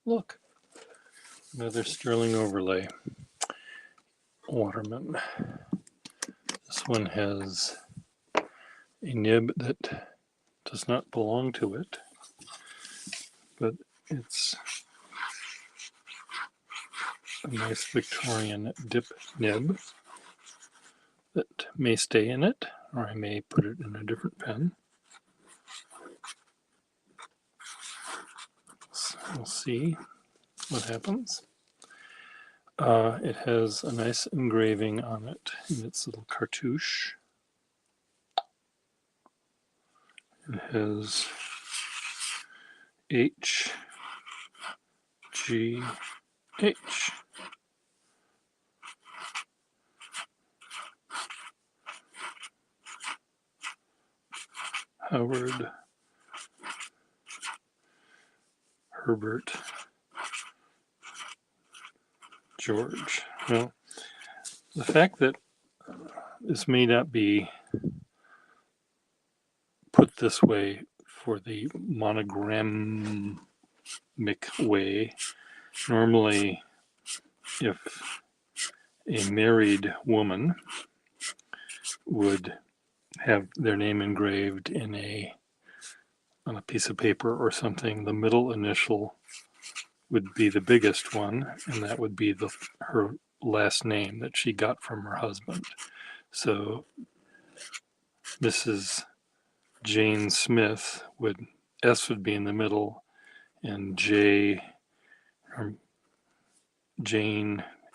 look, another sterling overlay Waterman. This one has a nib that does not belong to it, but it's a nice Victorian dip nib that may stay in it, or I may put it in a different pen. So we'll see what happens. It has a nice engraving on it in its little cartouche. It has H, G, H. Howard, Herbert, George. Well, the fact that this may not be put this way for the monogrammic way. Normally, if a married woman would have their name engraved on a piece of paper or something, the middle initial would be the biggest one, and that would be her last name that she got from her husband. So Mrs. Jane Smith S would be in the middle, and Jane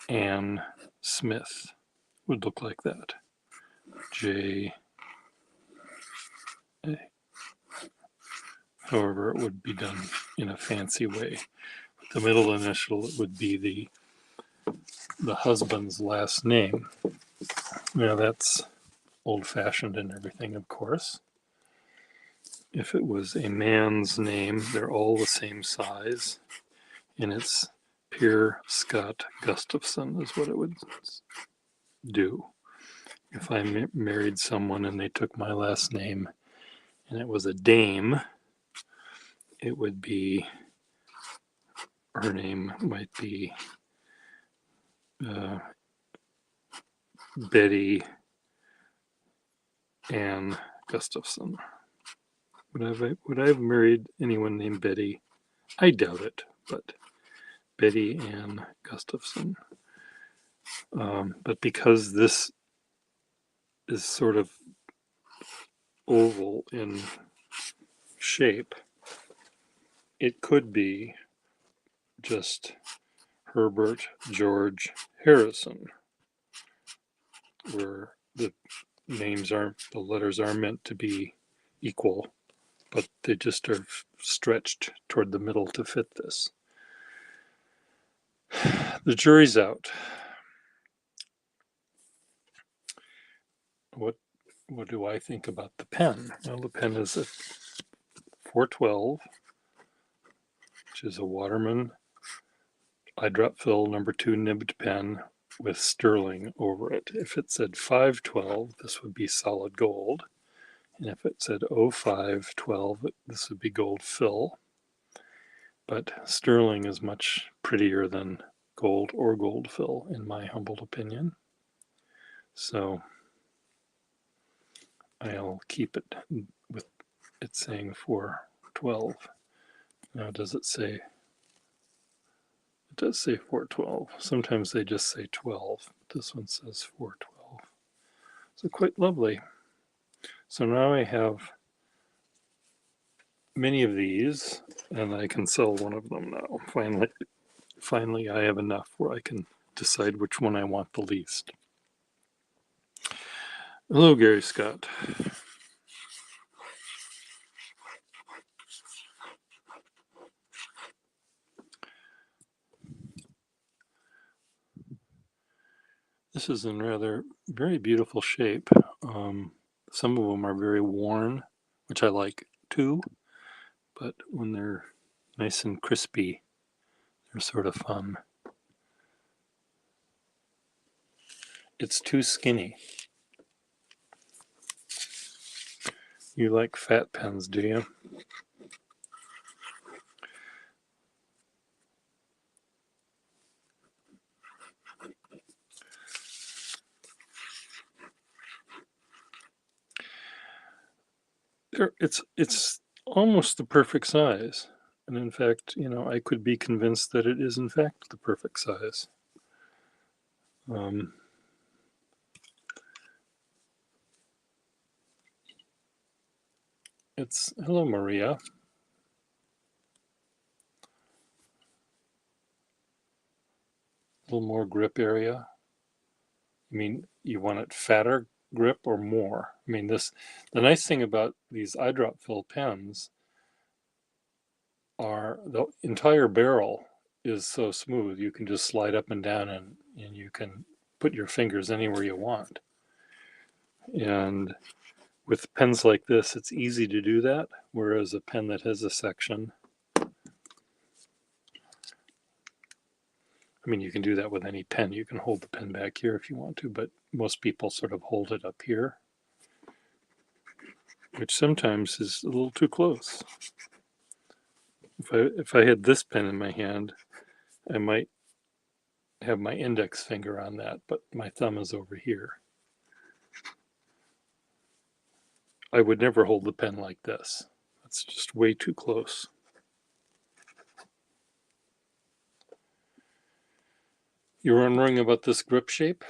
Ann Smith would look like that. J. However, it would be done in a fancy way. The middle initial would be the husband's last name. Now that's old-fashioned and everything, of course. If it was a man's name, they're all the same size, and it's Pierre Scott Gustafson is what it would do. If I married someone and they took my last name and it was a dame, it would be, her name might be Betty Ann Gustafson. Would I have married anyone named Betty? I doubt it, but Betty Ann Gustafson. But because this is sort of oval in shape, it could be just Herbert George Harrison, where the letters are meant to be equal, but they just are stretched toward the middle to fit this. The jury's out. What do I think about the pen? Well, the pen is a 412, which is a Waterman eyedrop fill #2 nibbed pen with sterling over it. If it said 512, this would be solid gold. And if it said 0512, this would be gold fill. But sterling is much prettier than gold or gold fill, in my humble opinion. So I'll keep it with it saying 412. Now, does it say? It does say 412. Sometimes they just say 12. This one says 412. So quite lovely. So now I have many of these, and I can sell one of them now. Finally, I have enough where I can decide which one I want the least. Hello, Gary Scott. This is in very beautiful shape. Some of them are very worn, which I like too, but when they're nice and crispy, they're sort of fun. It's too skinny. You like fat pens, do you? It's almost the perfect size. And in fact, I could be convinced that it is in fact the perfect size. Um, Hello, Maria. A little more grip area. I mean, you want it fatter grip or more? I mean, the nice thing about these eyedrop fill pens are the entire barrel is so smooth you can just slide up and down, and you can put your fingers anywhere you want. And with pens like this, it's easy to do that, whereas a pen that has a section, I mean, you can do that with any pen. You can hold the pen back here if you want to, but most people sort of hold it up here, which sometimes is a little too close. If I had this pen in my hand, I might have my index finger on that, but my thumb is over here. I would never hold the pen like this. That's just way too close. You're wondering about this grip shape?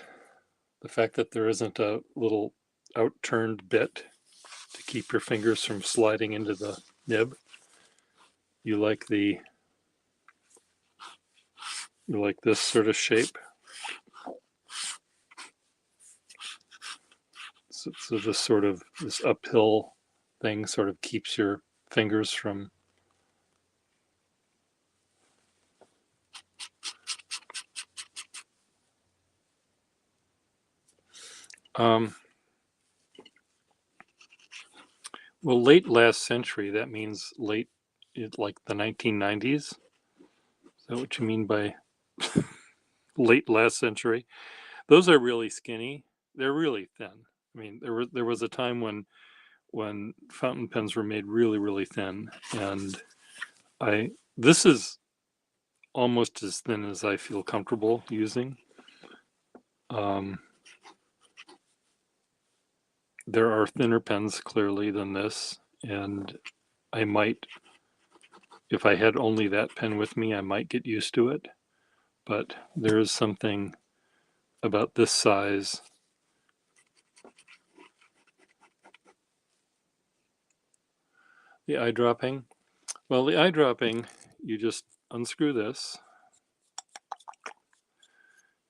The fact that there isn't a little outturned bit to keep your fingers from sliding into the nib. You like this sort of shape. So this uphill thing sort of keeps your fingers from well, late last century, that means late, like the 1990s. Is that what you mean by late last century? Those are really skinny. They're really thin. I mean, there was a time when fountain pens were made really, really thin, and this is almost as thin as I feel comfortable using. There are thinner pens clearly than this, and I might, if I had only that pen with me, I might get used to it. But there is something about this size. The eyedropping. Well, the eyedropping, you just unscrew this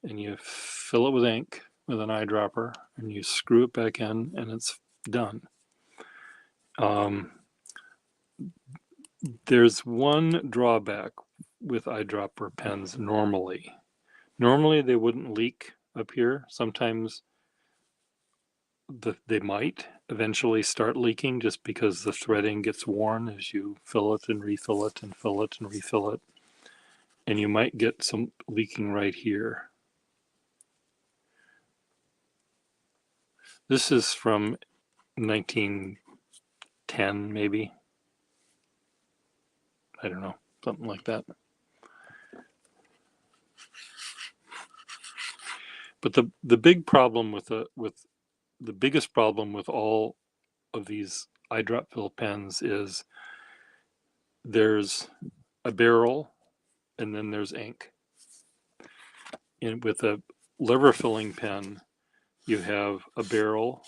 and you fill it with ink with an eyedropper, and you screw it back in, and it's done. There's one drawback with eyedropper pens normally. Normally they wouldn't leak up here. Sometimes they might eventually start leaking just because the threading gets worn as you fill it and refill it and fill it and refill it. And you might get some leaking right here. This is from 1910, maybe. I don't know, something like that. But the big problem with the biggest problem with all of these eyedrop fill pens is there's a barrel and then there's ink. And with a lever filling pen, you have a barrel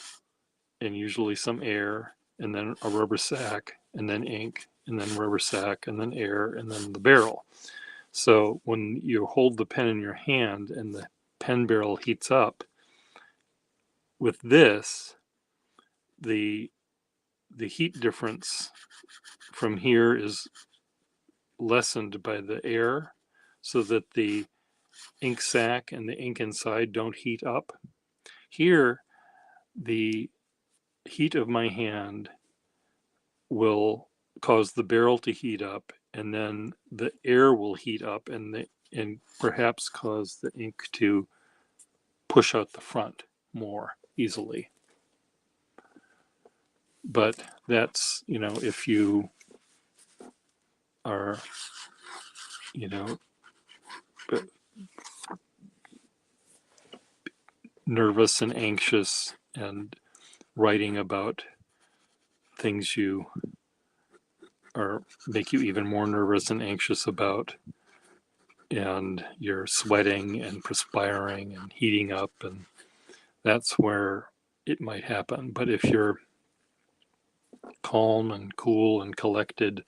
and usually some air, and then a rubber sack, and then ink, and then rubber sack, and then air, and then the barrel. So when you hold the pen in your hand and the pen barrel heats up, with this, the heat difference from here is lessened by the air, so that the ink sac and the ink inside don't heat up. Here, the heat of my hand will cause the barrel to heat up, and then the air will heat up and perhaps cause the ink to push out the front more easily. But that's, if you are, nervous and anxious and writing about things you or make you even more nervous and anxious about, and you're sweating and perspiring and heating up, and that's where it might happen. But if you're calm and cool and collected,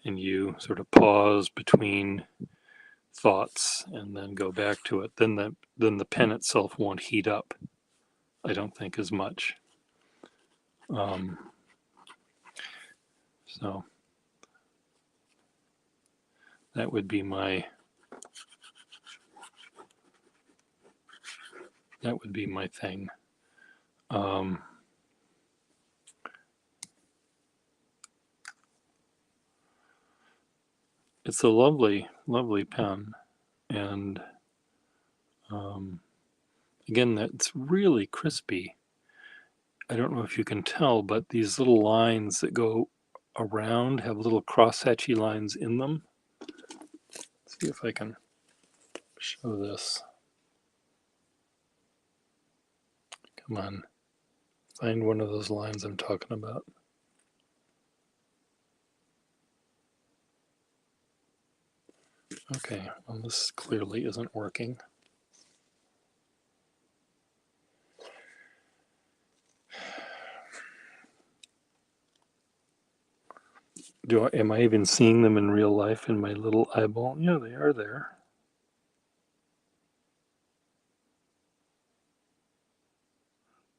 and you sort of pause between thoughts and then go back to it, then the pen itself won't heat up, I don't think, as much. So that would be my thing. It's a lovely, lovely pen, and again, that's really crispy. I don't know if you can tell, but these little lines that go around have little cross-hatchy lines in them. Let's see if I can show this. Come on, find one of those lines I'm talking about. Okay, well, this clearly isn't working. Am I even seeing them in real life in my little eyeball? Yeah, they are there.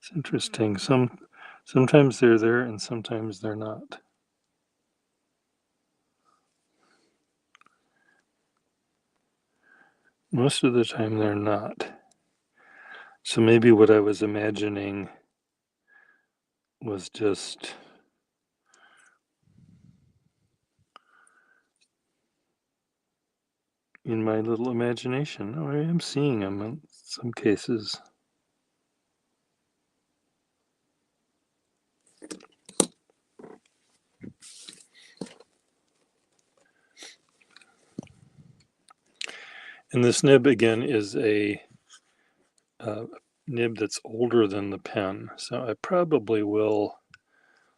It's interesting. Sometimes they're there and sometimes they're not. Most of the time they're not. So maybe what I was imagining was just in my little imagination. Oh, I am seeing them in some cases. And this nib again is a nib that's older than the pen. So I probably will,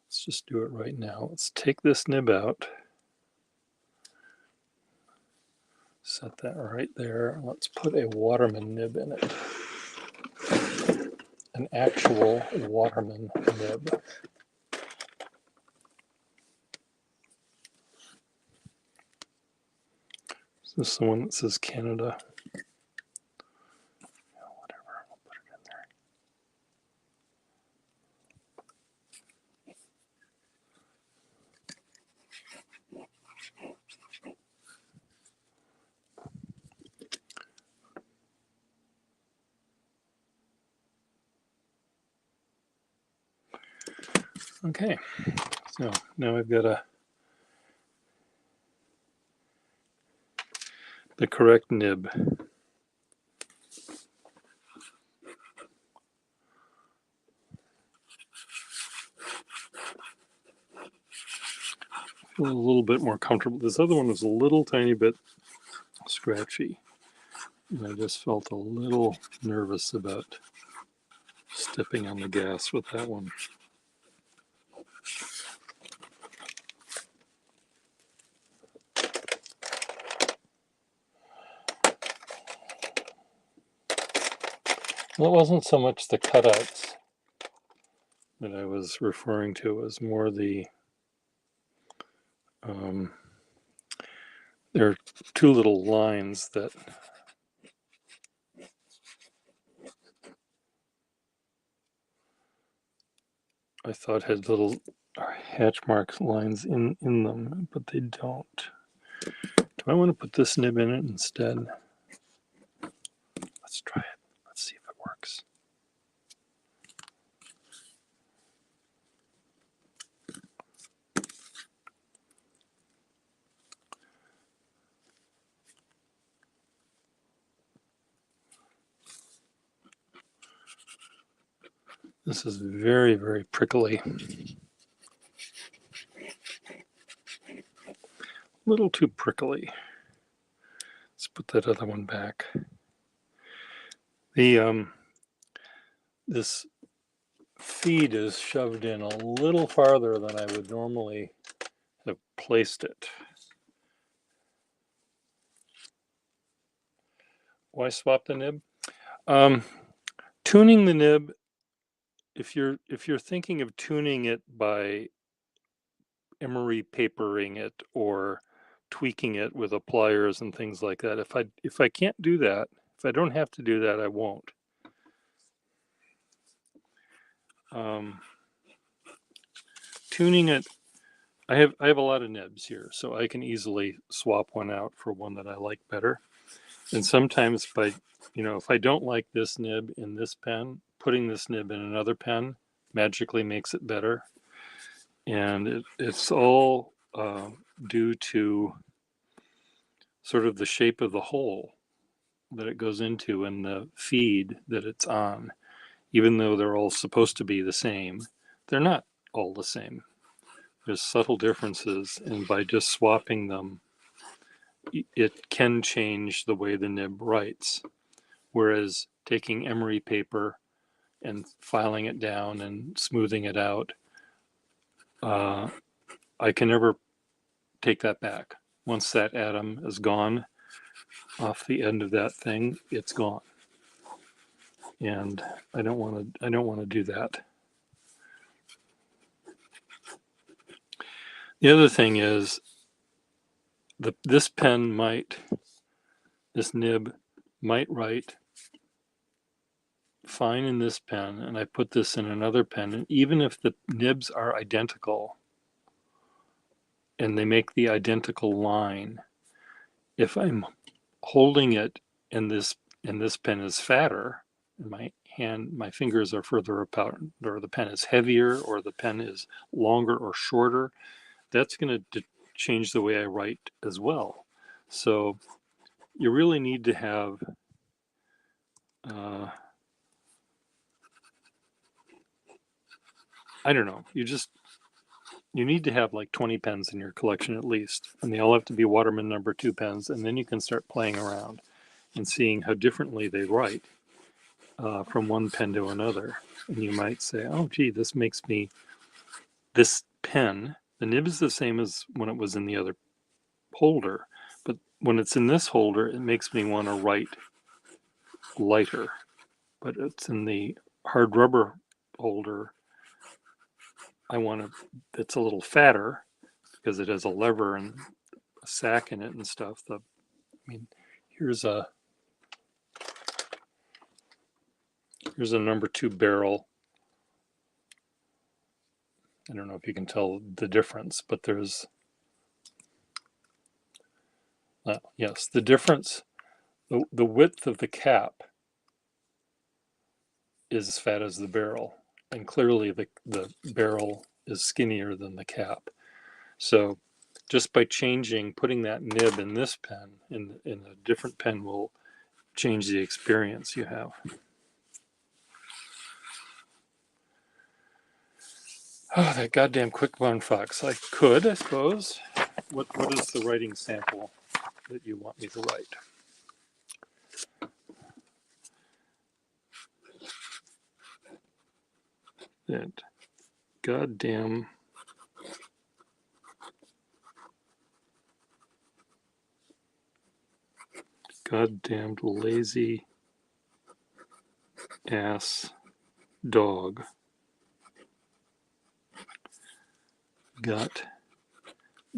let's just do it right now. Let's take this nib out. Set that right there. Let's put a Waterman nib in it. An actual Waterman nib. Is this the one that says Canada? Whatever, I'll put it in there. Okay, so now I've got the correct nib. I feel a little bit more comfortable. This other one was a little tiny bit scratchy, and I just felt a little nervous about stepping on the gas with that one. Well, it wasn't so much the cutouts that I was referring to, it was more the there are two little lines that I thought had little hatch mark lines in them, but they don't. Do I want to put this nib in it instead? Let's try it. Let's see if it works. This is very, very prickly. A little too prickly. Let's put that other one back. The this feed is shoved in a little farther than I would normally have placed it. Why swap the nib? Tuning the nib, if you're thinking of tuning it by emery papering it or tweaking it with the pliers and things like that, if I can't do that, if I don't have to do that, I won't. Tuning it, I have a lot of nibs here, so I can easily swap one out for one that I like better. And sometimes by, if I don't like this nib in this pen, putting this nib in another pen magically makes it better. And it's all due to sort of the shape of the hole that it goes into and the feed that it's on. Even though they're all supposed to be the same, they're not all the same. There's subtle differences, and by just swapping them, it can change the way the nib writes. Whereas taking emery paper and filing it down and smoothing it out, I can never take that back. Once that atom is gone off the end of that thing, it's gone. And I don't want to do that. The other thing is this nib might write fine in this pen, and I put this in another pen, and even if the nibs are identical and they make the identical line, if I'm holding it and this pen is fatter, and my fingers are further apart, or the pen is heavier, or the pen is longer or shorter, that's going to change the way I write as well. So you really need to have I don't know, you need to have like 20 pens in your collection at least, and they all have to be Waterman No. 2 pens, and then you can start playing around and seeing how differently they write from one pen to another. And you might say, oh gee, this pen, the nib is the same as when it was in the other holder, but when it's in this holder, it makes me want to write lighter. But it's in the hard rubber holder, it's a little fatter because it has a lever and a sack in it and stuff. Here's a No. 2 barrel. I don't know if you can tell the difference, but there's, yes, the difference, the width of the cap is as fat as the barrel, and clearly the barrel is skinnier than the cap. So just by putting that nib in this pen, in a different pen, will change the experience you have. Oh, that goddamn Quick-Bond Fox. I suppose. What is the writing sample that you want me to write? That goddamn lazy ass dog got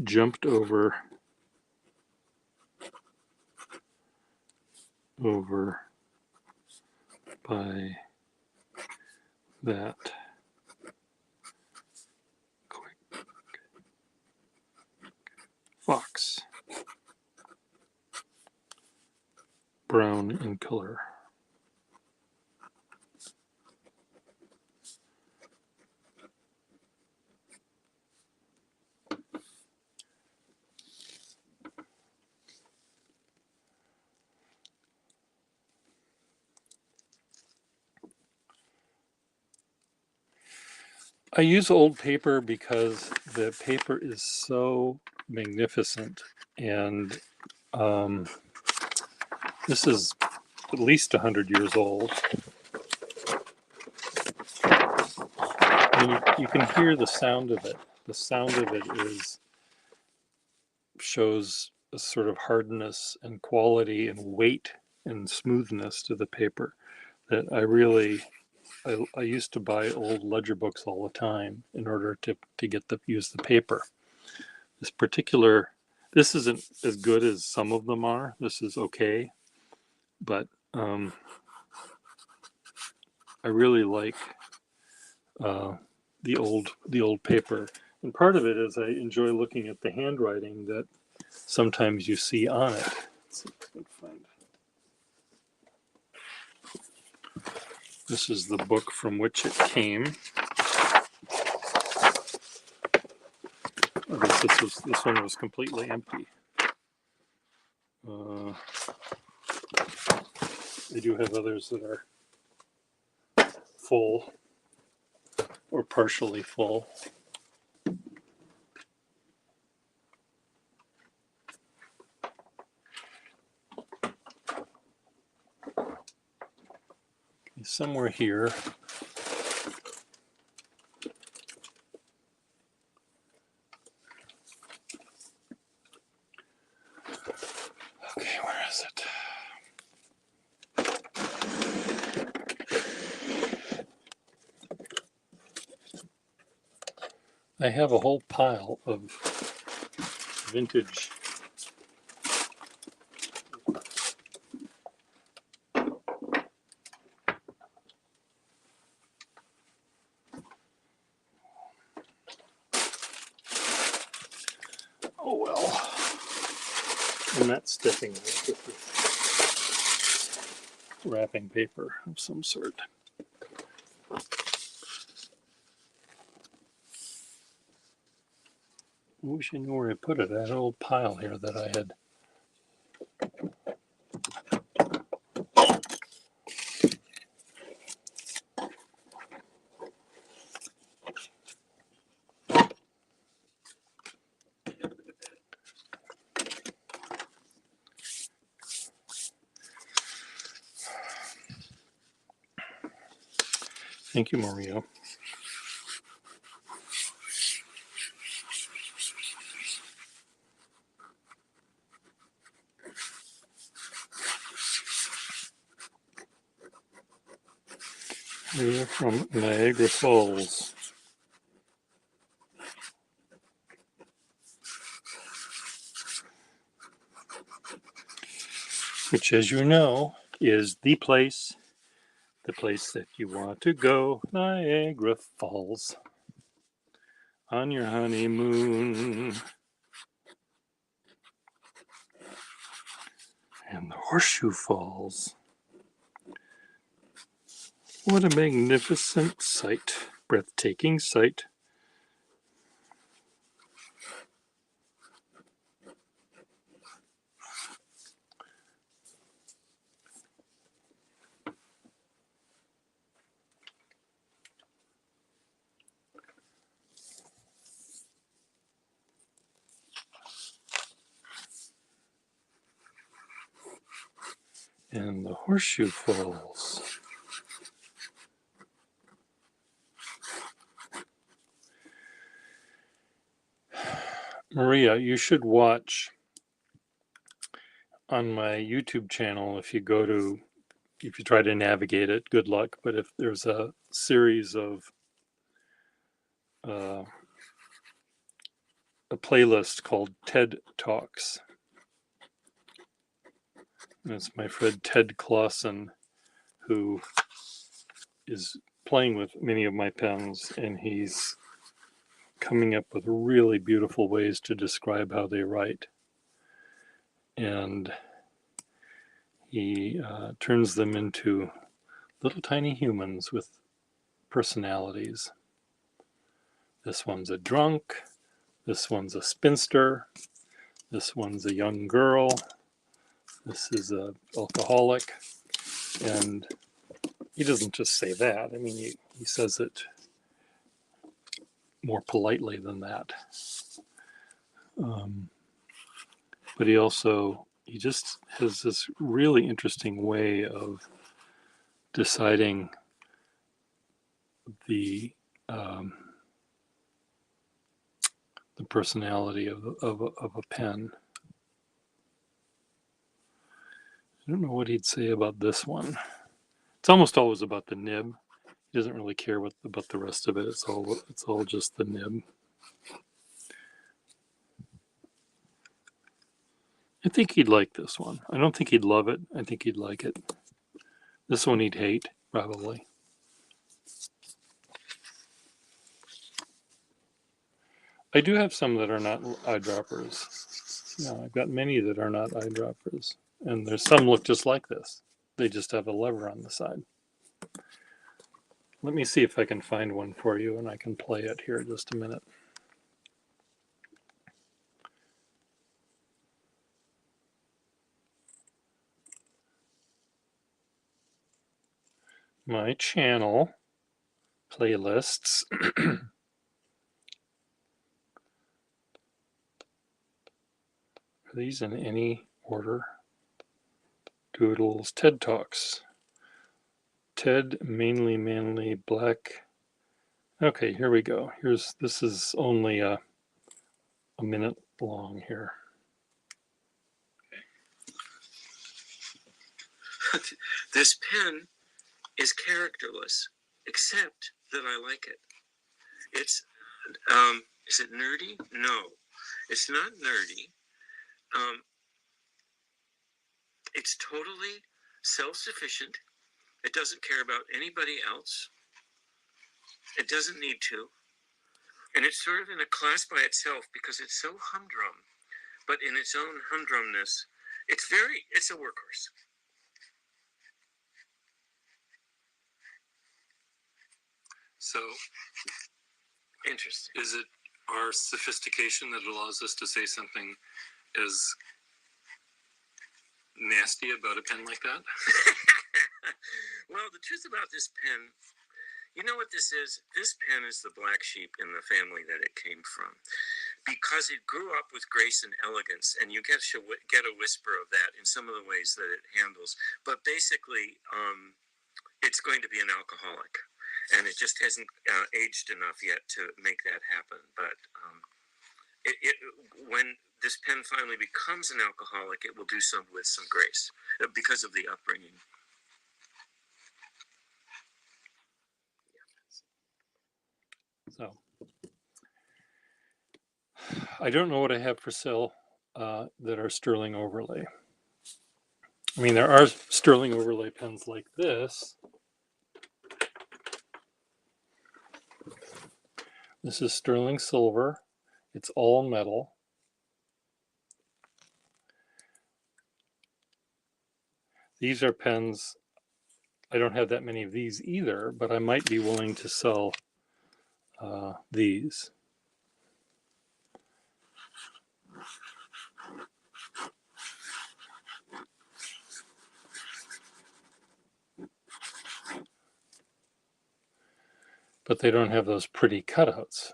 jumped over by that quick fox, brown in color. I use old paper because the paper is so magnificent, and this is at least 100 years old. And you can hear the sound of it. The sound of it shows a sort of hardness and quality and weight and smoothness to the paper that I used to buy old ledger books all the time in order to use the paper. This isn't as good as some of them are. This is okay, but I really like the old paper, and part of it is I enjoy looking at the handwriting that sometimes you see on it. Let's see if I can find. This is the book from which it came. I guess this one was completely empty. I do have others that are full or partially full. Somewhere here. Okay, where is it? I have a whole pile of vintage oh well. I'm not stuffing it with wrapping paper of some sort. I wish I knew where I put it. I had an old pile here that I had. Thank you, Maria. We're from Niagara Falls. Which, as you know, is the place that you want to go, Niagara Falls, on your honeymoon. And the Horseshoe Falls. What a magnificent sight, breathtaking sight. And the Horseshoe Falls. Maria, you should watch on my YouTube channel if you try to navigate it, good luck. But if there's a series of a playlist called TED Talks. And it's my friend Ted Clausen who is playing with many of my pens, and he's coming up with really beautiful ways to describe how they write. And he turns them into little tiny humans with personalities. This one's a drunk, this one's a spinster, this one's a young girl, this is an alcoholic. And he doesn't just say that. I mean, he says it more politely than that. But he just has this really interesting way of deciding the um, the personality of a pen. I don't know what he'd say about this one. It's almost always about the nib. He doesn't really care about the rest of it. It's all just the nib. I think he'd like this one. I don't think he'd love it. I think he'd like it. This one he'd hate, probably. I do have some that are not eyedroppers. No, I've got many that are not eyedroppers. And there's some look just like this. They just have a lever on the side. Let me see if I can find one for you and I can play it here in just a minute. My channel playlists. Are these in any order? Doodles, TED Talks. TED, mainly manly, black. Okay, here we go. This is only a minute long here. This pen is characterless, except that I like it. It's, is it nerdy? No, it's not nerdy. It's totally self-sufficient. It doesn't care about anybody else. It doesn't need to. And it's sort of in a class by itself because it's so humdrum. But in its own humdrumness, it's a workhorse. So, interesting. Is it our sophistication that allows us to say something as nasty about a pen like that? Well, the truth about this pen, you know what this is? This pen is the black sheep in the family that it came from. Because it grew up with grace and elegance, and you get a whisper of that in some of the ways that it handles. But basically, it's going to be an alcoholic, and it just hasn't aged enough yet to make that happen. But when this pen finally becomes an alcoholic, it will do so with some grace because of the upbringing. So, I don't know what I have for sale that are sterling overlay. I mean, there are sterling overlay pens like this. This is sterling silver. It's all metal. These are pens. I don't have that many of these either, but I might be willing to sell these. But they don't have those pretty cutouts.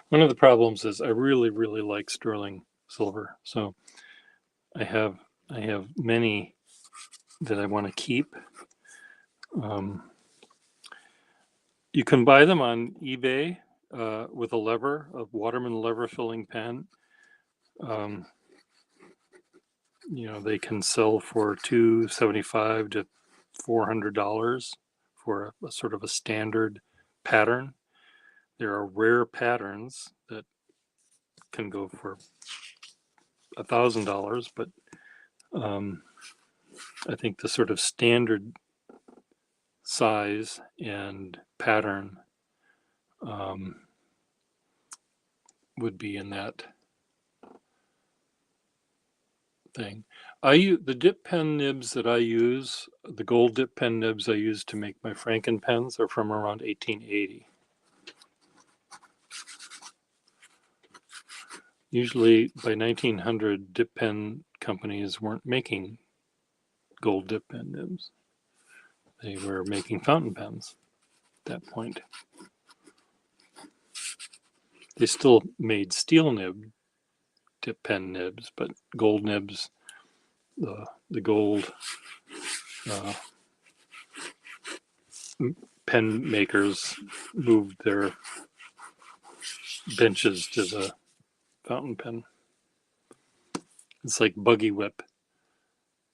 One of the problems is I really, really like sterling silver. So I have many that I want to keep. You can buy them on eBay with a lever, a Waterman lever filling pen. They can sell for $275 to $400 for a sort of a standard pattern. There are rare patterns that can go for $1,000, but I think the sort of standard size and pattern would be in that thing. The dip pen nibs that I use, the gold dip pen nibs I use to make my Franken pens are from around 1880. Usually by 1900, dip pen companies weren't making gold dip pen nibs. They were making fountain pens at that point. They still made steel nib dip pen nibs, but gold nibs, the gold pen makers moved their benches to the fountain pen. It's like buggy whip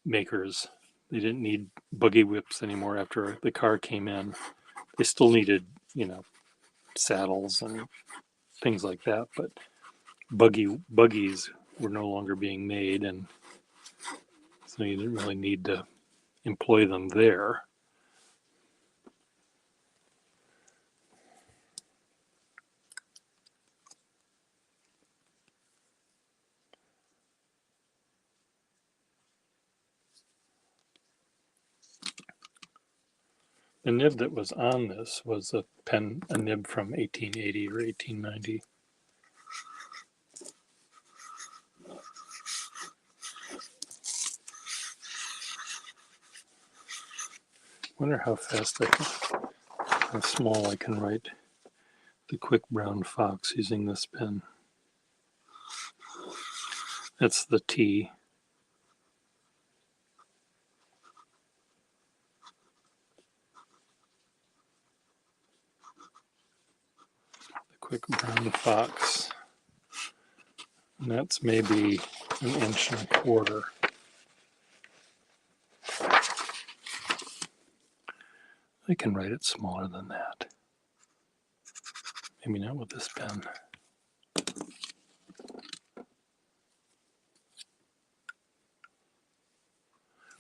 makers. They didn't need buggy whips anymore after the car came in. They still needed, saddles and things like that, but buggies were no longer being made, and so you didn't really need to employ them there. The nib that was on this was a nib from 1880 or 1890. Wonder how fast how small I can write the Quick Brown Fox using this pen. That's the T. The Quick Brown Fox. And that's maybe 1.25 inches. I can write it smaller than that. Maybe not with this pen.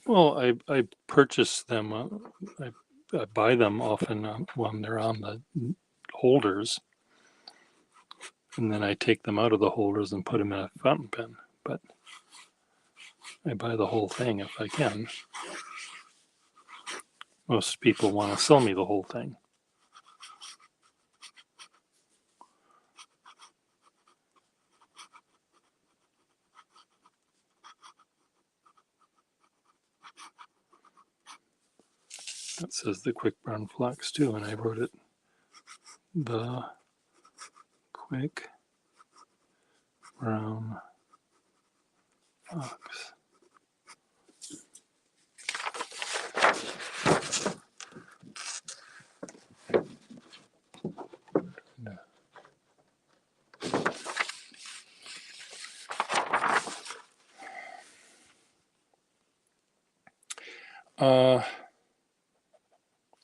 Well, I purchase them. I buy them often when they're on the holders, and then I take them out of the holders and put them in a fountain pen. But I buy the whole thing if I can. Most people want to sell me the whole thing. That says the Quick Brown Fox too, and I wrote it the Quick Brown Fox.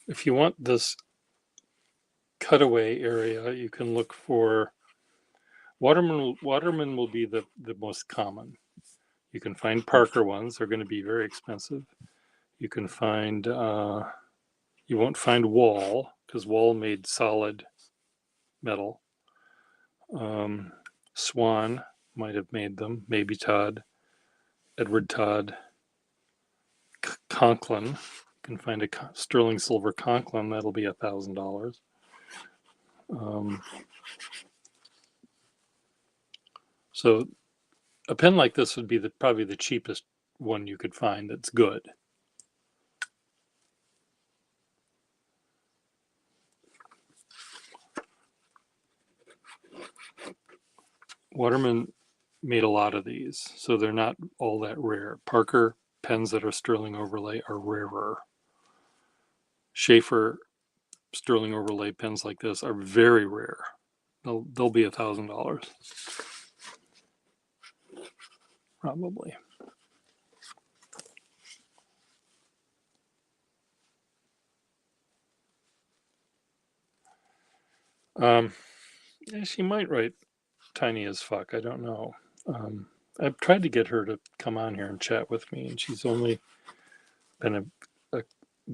If you want this cutaway area, you can look for Waterman. Waterman will be the most common. You can find Parker ones. They're going to be very expensive. You can find, you won't find Wall, because Wall made solid metal. Swan might have made them. Maybe Todd, Edward Todd. Conklin. You can find a sterling silver Conklin. That'll be $1,000. So a pen like this would be probably the cheapest one you could find that's good. Waterman made a lot of these, so they're not all that rare. Parker pens that are sterling overlay are rarer. Schaefer sterling overlay pens like this are very rare. They'll be $1,000 probably. She might write tiny as fuck. I don't know. I've tried to get her to come on here and chat with me, and she's only been a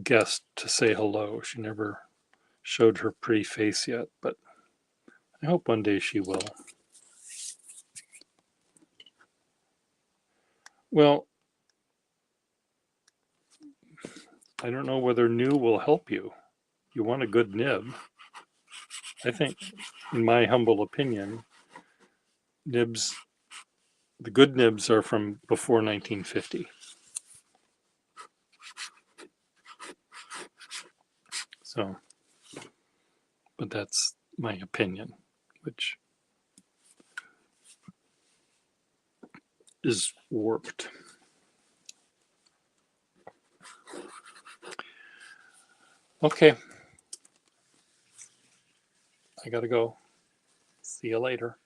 guest to say hello. She never showed her pretty face yet, but I hope one day she will. Well, I don't know whether new will help you. You want a good nib. I think, in my humble opinion, nibs, the good nibs are from before 1950. So, but that's my opinion, which is warped. Okay. I gotta go. See you later.